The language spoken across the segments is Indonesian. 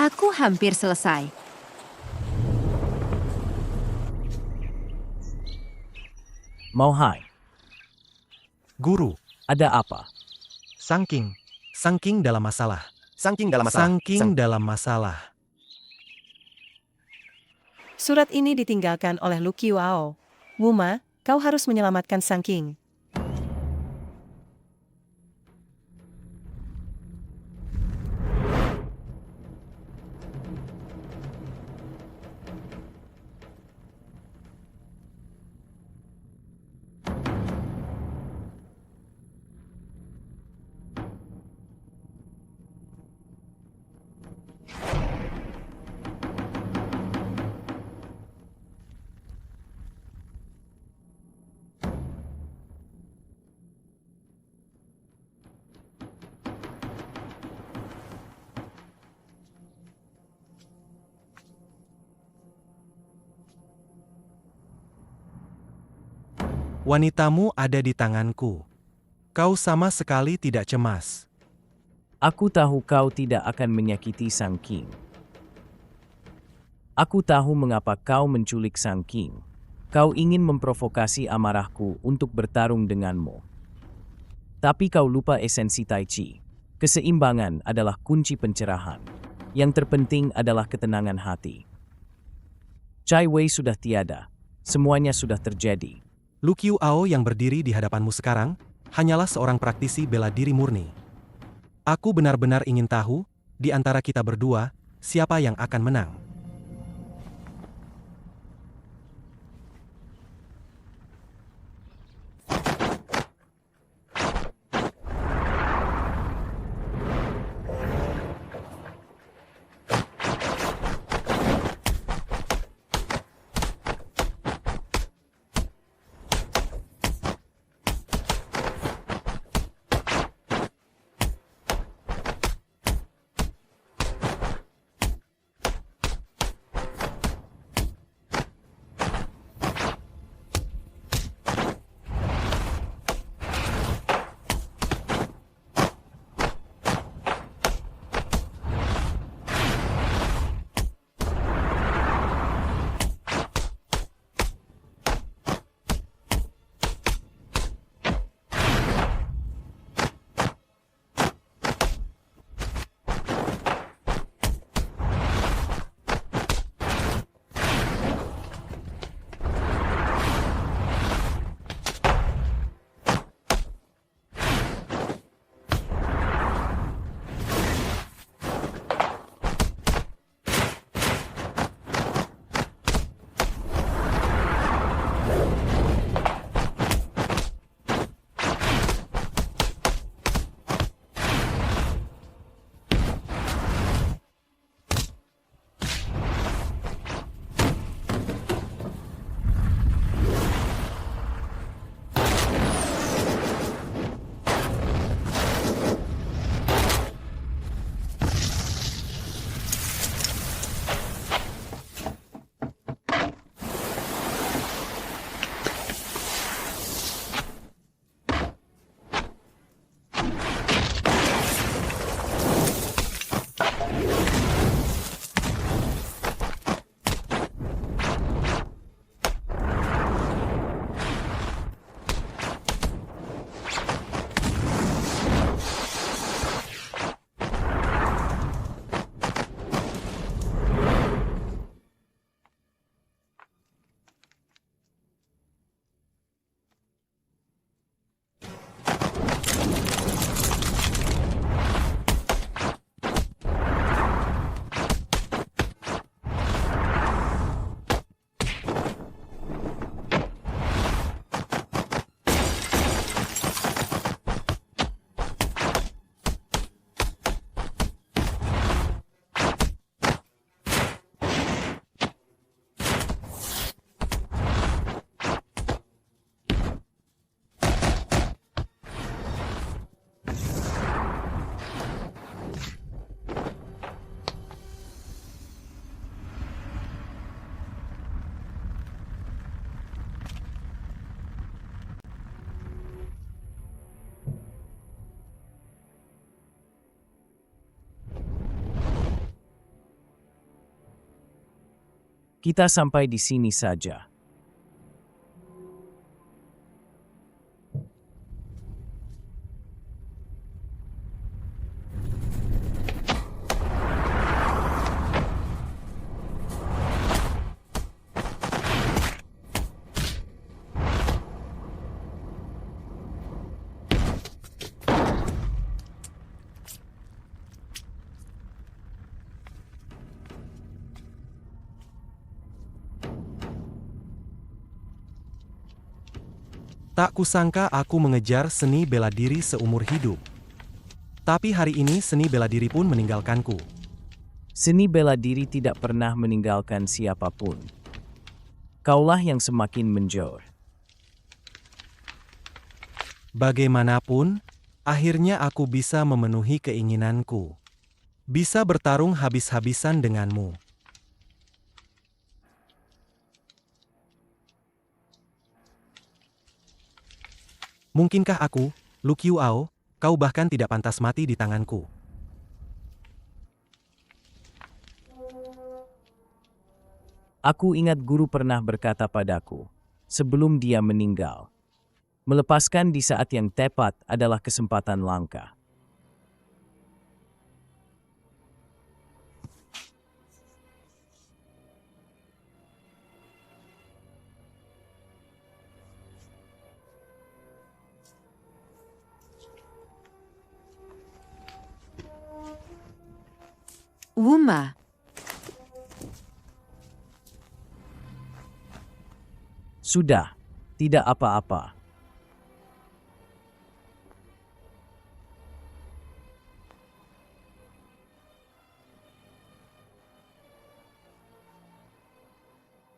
Aku hampir selesai. Mau hai, Guru, ada apa? Sangking. Sangking dalam masalah. Sangking dalam masalah. Sangking dalam masalah. Surat ini ditinggalkan oleh Lu Qiao. Wuma, kau harus menyelamatkan Sang King. Wanitamu ada di tanganku. Kau sama sekali tidak cemas. Aku tahu kau tidak akan menyakiti Sang King. Aku tahu mengapa kau menculik Sang King. Kau ingin memprovokasi amarahku untuk bertarung denganmu. Tapi kau lupa esensi Tai Chi. Keseimbangan adalah kunci pencerahan. Yang terpenting adalah ketenangan hati. Cai Wei sudah tiada. Semuanya sudah terjadi. Lu Qiao yang berdiri di hadapanmu sekarang, hanyalah seorang praktisi bela diri murni. Aku benar-benar ingin tahu, di antara kita berdua, siapa yang akan menang. Kita sampai di sini saja. Tak kusangka aku mengejar seni bela diri seumur hidup. Tapi hari ini seni bela diri pun meninggalkanku. Seni bela diri tidak pernah meninggalkan siapapun. Kaulah yang semakin menjor. Bagaimanapun, akhirnya aku bisa memenuhi keinginanku. Bisa bertarung habis-habisan denganmu. Mungkinkah aku, Lu Qiuao, kau bahkan tidak pantas mati di tanganku? Aku ingat guru pernah berkata padaku, sebelum dia meninggal, melepaskan di saat yang tepat adalah kesempatan langka. Wuma, Sudah, tidak apa-apa.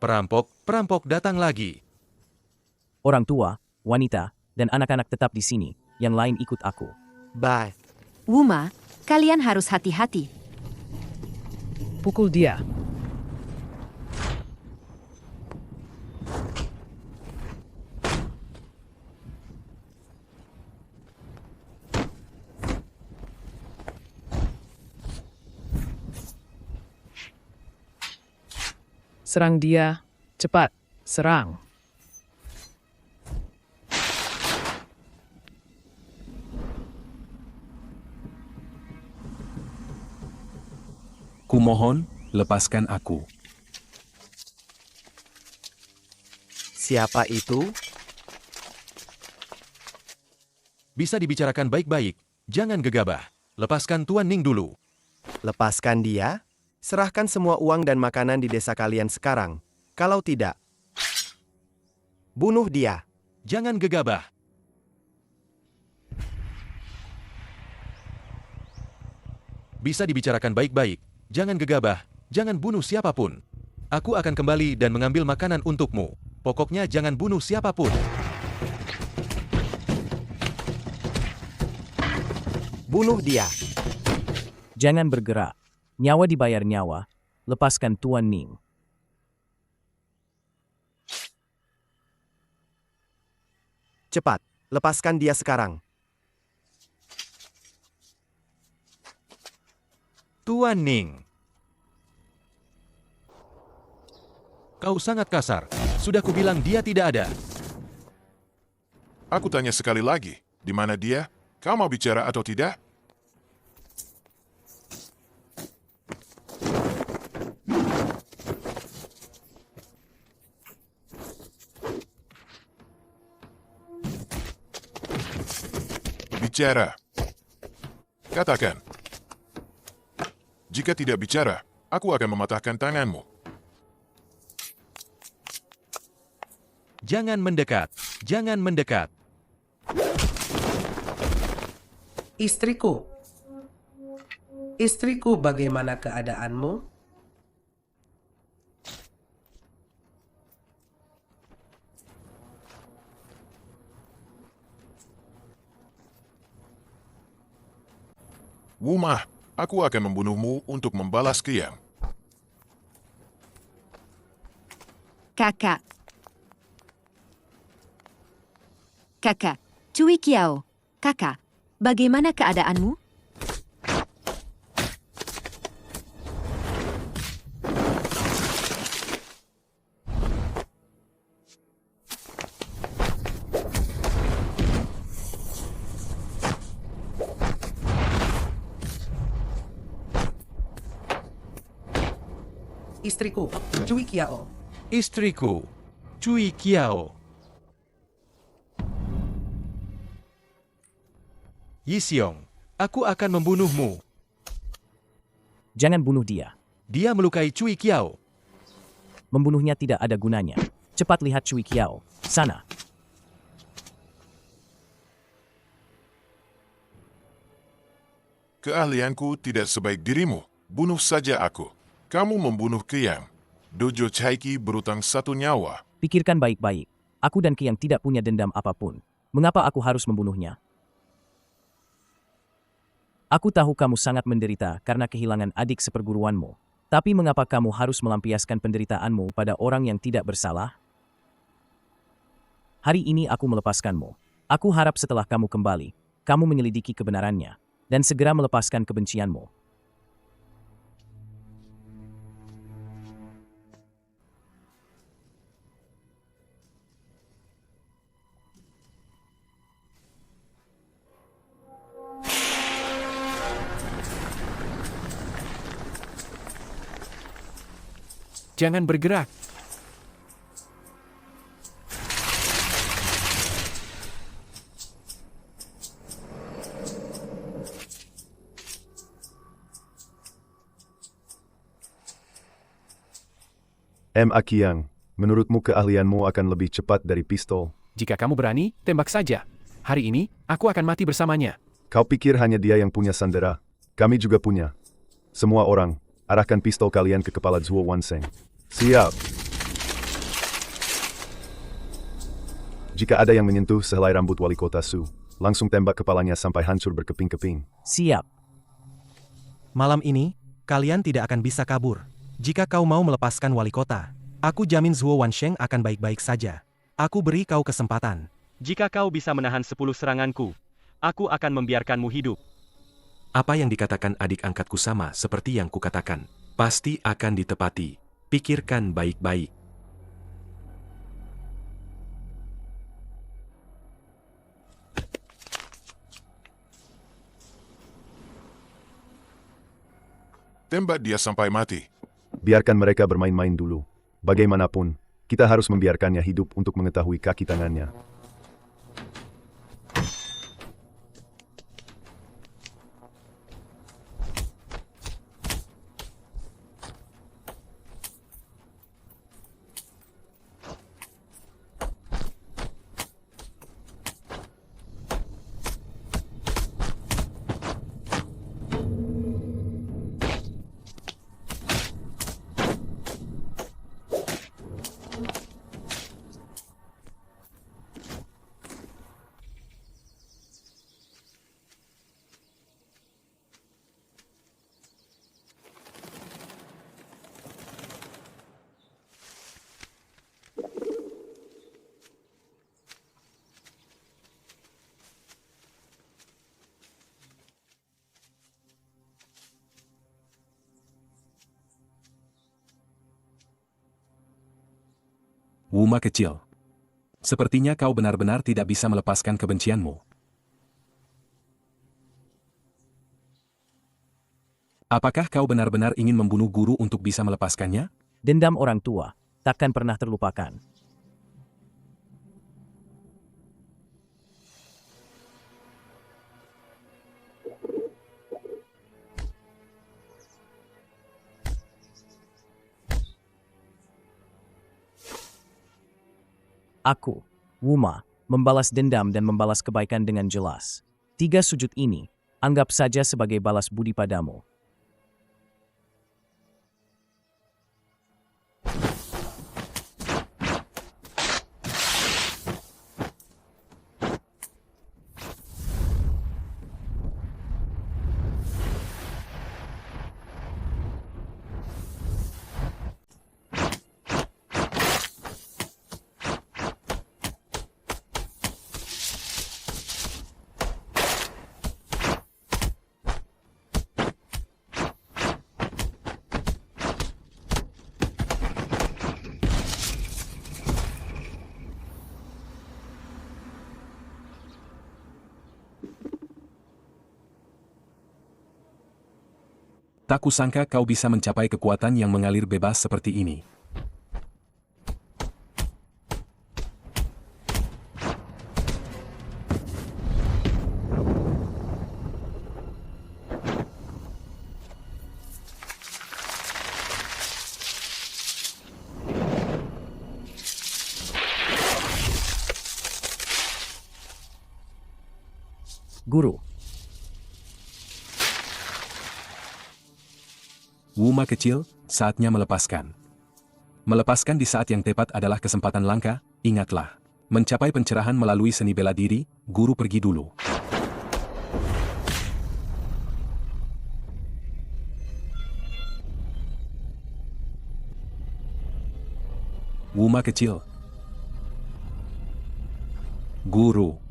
Perampok datang lagi. Orang tua, wanita, dan anak-anak tetap di sini. Yang lain ikut aku. Bye. Wuma, kalian harus hati-hati. Pukul dia. Serang dia. Cepat, serang. Kumohon, lepaskan aku. Siapa itu? Bisa dibicarakan baik-baik. Jangan gegabah. Lepaskan Tuan Ning dulu. Lepaskan dia? Serahkan semua uang dan makanan di desa kalian sekarang. Kalau tidak, bunuh dia. Jangan gegabah. Bisa dibicarakan baik-baik. Jangan gegabah. Jangan bunuh siapapun. Aku akan kembali dan mengambil makanan untukmu. Pokoknya jangan bunuh siapapun. Bunuh dia. Jangan bergerak. Nyawa dibayar nyawa. Lepaskan Tuan Ning. Cepat, lepaskan dia sekarang. Tuan Ning. Kau sangat kasar. Sudah kubilang dia tidak ada. Aku tanya sekali lagi, di mana dia? Kau mau bicara atau tidak? Bicara. Katakan. Jika tidak bicara, aku akan mematahkan tanganmu. Jangan mendekat. Jangan mendekat. Istriku. Istriku, bagaimana keadaanmu? Wuma, aku akan membunuhmu untuk membalas Qiang. Kakak. Kakak, Cui Qiao. Kakak, bagaimana keadaanmu? Istriku, Cui Kiao. Istriku, Cui Kiao. Yixiong, aku akan membunuhmu. Jangan bunuh dia. Dia melukai Cui Kiao. Membunuhnya tidak ada gunanya. Cepat lihat Cui Kiao. Sana. Keahlianku tidak sebaik dirimu. Bunuh saja aku. Kamu membunuh Keyang. Dojo Caiki berutang 1 nyawa. Pikirkan baik-baik. Aku dan Keyang tidak punya dendam apapun. Mengapa aku harus membunuhnya? Aku tahu kamu sangat menderita karena kehilangan adik seperguruanmu. Tapi mengapa kamu harus melampiaskan penderitaanmu pada orang yang tidak bersalah? Hari ini aku melepaskanmu. Aku harap setelah kamu kembali, kamu menyelidiki kebenarannya dan segera melepaskan kebencianmu. Jangan bergerak. Akiang, menurutmu keahlianmu akan lebih cepat dari pistol? Jika kamu berani, tembak saja. Hari ini, aku akan mati bersamanya. Kau pikir hanya dia yang punya sandera? Kami juga punya. Semua orang, arahkan pistol kalian ke kepala Zhuo Wanseng. Siap. Jika ada yang menyentuh sehelai rambut wali kota Su, langsung tembak kepalanya sampai hancur berkeping-keping. Siap. Malam ini, kalian tidak akan bisa kabur. Jika kau mau melepaskan wali kota, aku jamin Zhuo Wansheng akan baik-baik saja. Aku beri kau kesempatan. Jika kau bisa menahan 10 seranganku, aku akan membiarkanmu hidup. Apa yang dikatakan adik angkatku sama seperti yang kukatakan. Pasti akan ditepati. Pikirkan baik-baik. Tembak dia sampai mati. Biarkan mereka bermain-main dulu. Bagaimanapun, kita harus membiarkannya hidup untuk mengetahui kaki tangannya. Wuma kecil. Sepertinya kau benar-benar tidak bisa melepaskan kebencianmu. Apakah kau benar-benar ingin membunuh guru untuk bisa melepaskannya? Dendam orang tua takkan pernah terlupakan. Aku, Wuma, membalas dendam dan membalas kebaikan dengan jelas. 3 sujud ini, anggap saja sebagai balas budi padamu. Tak kusangka kau bisa mencapai kekuatan yang mengalir bebas seperti ini. Guru, Wuma kecil, saatnya melepaskan. Melepaskan di saat yang tepat adalah kesempatan langka, ingatlah. Mencapai pencerahan melalui seni bela diri, guru pergi dulu. Wuma kecil. Guru.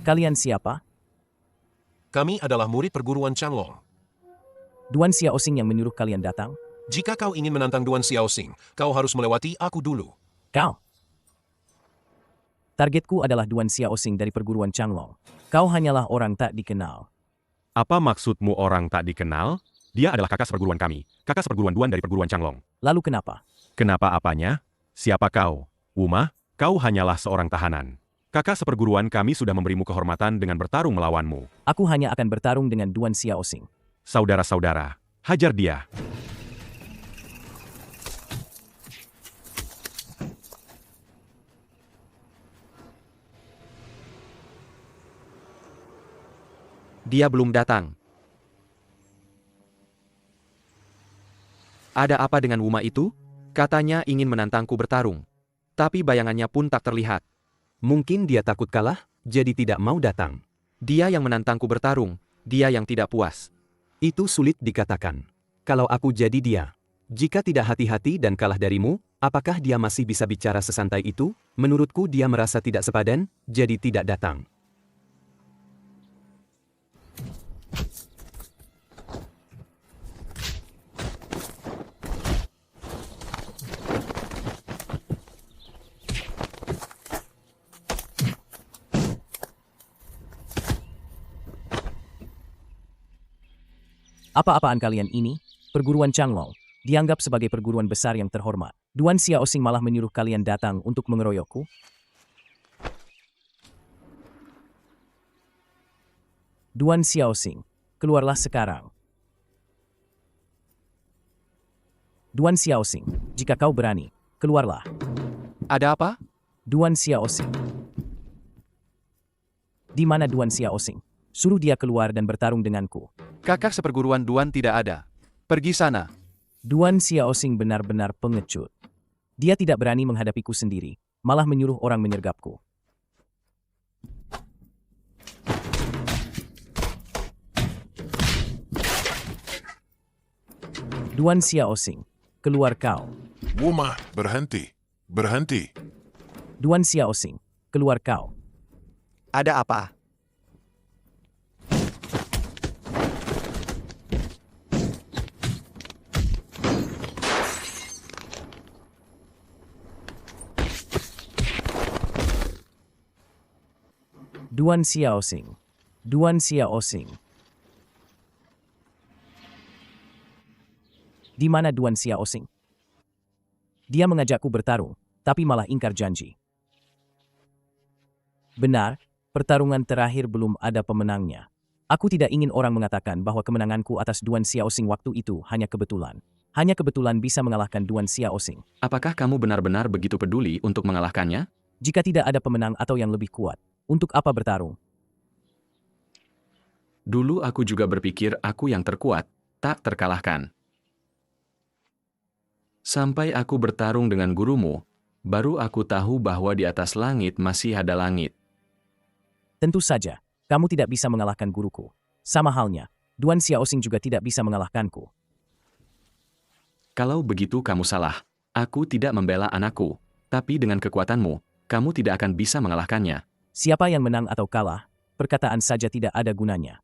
kalian siapa? Kami adalah murid perguruan Changlong. Duan Xiaoxing yang menyuruh kalian datang? Jika kau ingin menantang Duan Xiaoxing, kau harus melewati aku dulu. Kau? Targetku adalah Duan Xiaoxing dari perguruan Changlong. Kau hanyalah orang tak dikenal. Apa maksudmu orang tak dikenal? Dia adalah kakak seperguruan kami, kakak seperguruan Duan dari perguruan Changlong. Lalu kenapa? Kenapa apanya? Siapa kau? Wuma, kau hanyalah seorang tahanan. Kakak seperguruan kami sudah memberimu kehormatan dengan bertarung melawanmu. Aku hanya akan bertarung dengan Duan Xiaoxing. Saudara-saudara, hajar dia. Dia belum datang. Ada apa dengan Wuma itu? Katanya ingin menantangku bertarung. Tapi bayangannya pun tak terlihat. Mungkin dia takut kalah, jadi tidak mau datang. Dia yang menantangku bertarung, dia yang tidak puas. Itu sulit dikatakan. Kalau aku jadi dia, jika tidak hati-hati dan kalah darimu, apakah dia masih bisa bicara sesantai itu? Menurutku dia merasa tidak sepadan, jadi tidak datang. Apa-apaan kalian ini? Perguruan Changlong dianggap sebagai perguruan besar yang terhormat. Duan Xiaoxing malah menyuruh kalian datang untuk mengeroyokku? Duan Xiaoxing, keluarlah sekarang. Duan Xiaoxing, jika kau berani, keluarlah. Ada apa? Duan Xiaoxing. Di mana Duan Xiaoxing? Suruh dia keluar dan bertarung denganku. Kakak seperguruan Duan tidak ada. Pergi sana. Duan Xiaoxing benar-benar pengecut. Dia tidak berani menghadapiku sendiri, malah menyuruh orang menyergapku. Duan Xiaoxing, keluar kau. Wuma, berhenti. Berhenti. Duan Xiaoxing, keluar kau. Ada apa? Duan Xiaoxing. Duan Xiaoxing. Di mana Duan Xiaoxing? Dia mengajakku bertarung, tapi malah ingkar janji. Benar, pertarungan terakhir belum ada pemenangnya. Aku tidak ingin orang mengatakan bahwa kemenanganku atas Duan Xiaoxing waktu itu hanya kebetulan. Hanya kebetulan bisa mengalahkan Duan Xiaoxing. Apakah kamu benar-benar begitu peduli untuk mengalahkannya? Jika tidak ada pemenang atau yang lebih kuat, untuk apa bertarung? Dulu aku juga berpikir aku yang terkuat, tak terkalahkan. Sampai aku bertarung dengan gurumu, baru aku tahu bahwa di atas langit masih ada langit. Tentu saja, kamu tidak bisa mengalahkan guruku. Sama halnya, Duan Xiaoxing juga tidak bisa mengalahkanku. Kalau begitu kamu salah. Aku tidak membela anakku, tapi dengan kekuatanmu, kamu tidak akan bisa mengalahkannya. Siapa yang menang atau kalah, perkataan saja tidak ada gunanya.